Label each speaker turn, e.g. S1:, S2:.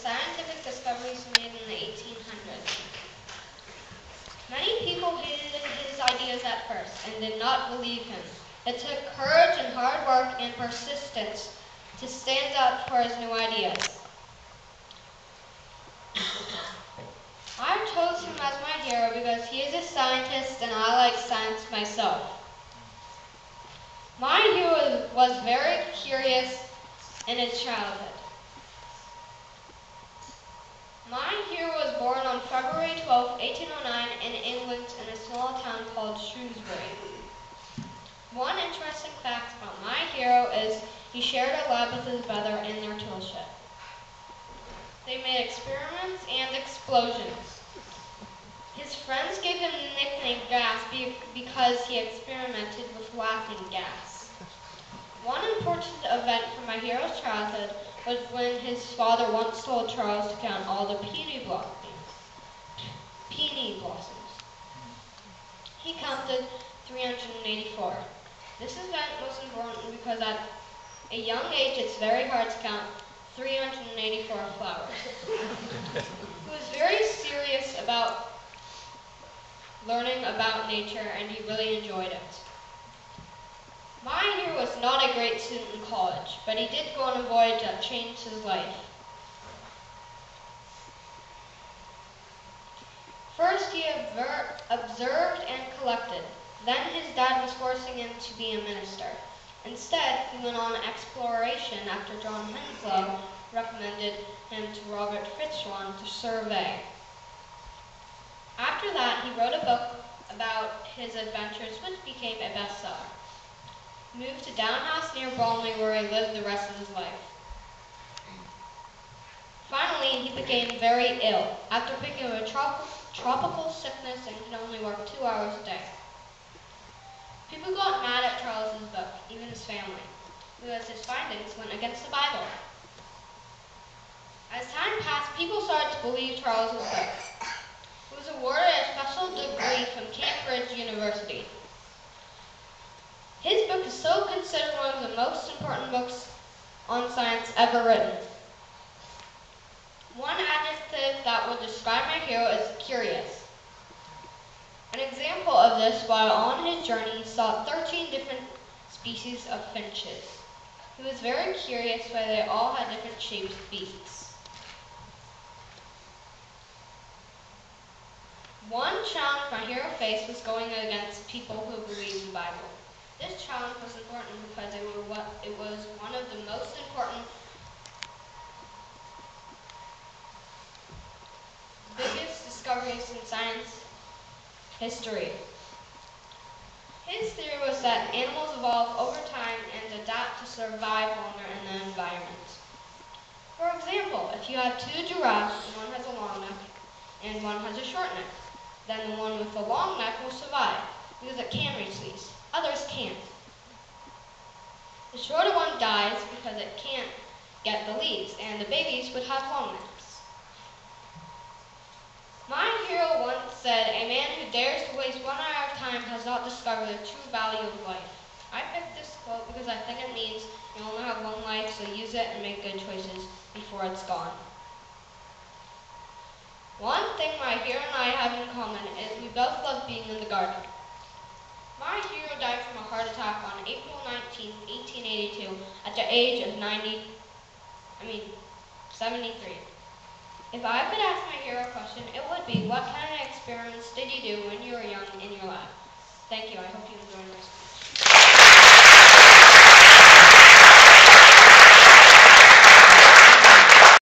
S1: scientific discoveries made in the 1800s. Many people hated his ideas at first and did not believe him. It took courage and hard work and persistence to stand up for his new ideas. I chose him as my hero because he is a scientist and I like science myself. My hero was very curious in his childhood. My hero was born on February 12, 1809 in England in a small town called Shrewsbury. One interesting fact about my hero is he shared a lab with his brother in their tool shed. They made experiments and explosions. His friends gave him the nickname Gas because he experimented with laughing gas. One important event from my hero's childhood was when his father once told Charles to count all the peony blossoms. He counted 384. This event was important because at a young age it's very hard to count 384 flowers. He was very serious about learning about nature and he really enjoyed it. My hero was not a great student in college, but he did go on a voyage that changed his life. First, he observed and collected. Then his dad was forcing him to be a minister. Instead, he went on exploration after John Henslow recommended him to Robert Fitzwan to survey. After that, he wrote a book about his adventures, which became a bestseller. He moved to Down House near Bromley, where he lived the rest of his life. Finally, he became very ill after picking up a tropical sickness and could only work 2 hours a day. People got mad at Charles's book, even his family, because his findings went against the Bible. As time passed, people started to believe Charles's book. He was awarded a special degree from Cambridge University. His book is so considered one of the most important books on science ever written. One adjective that would describe my hero is curious. An example of this, while on his journey, he saw 13 different species of finches. He was very curious why they all had different shaped beaks. One challenge my hero faced was going against people who believed the Bible. This challenge was important because it was one of the most important, biggest discoveries in science history. His theory was that animals evolve over time and adapt to survive longer in the environment. For example, if you have two giraffes and one has a long neck and one has a short neck, then the one with the long neck will survive because it can reach leaves. Others can't. The shorter one dies because it can't get the leaves, and the babies would have long necks. My hero once said, "A man who dares to waste 1 hour of time has not discovered the true value of life." I picked this quote because I think it means you only have one life, so use it and make good choices before it's gone. One thing my hero and I have in common is we both love being in the garden. My hero died from a heart attack on April 19, 1882 at the age of 73. If I could ask my hero a question, it would be, what kind of experiments did you do when you were young in your lab? Thank you. I hope you enjoyed this.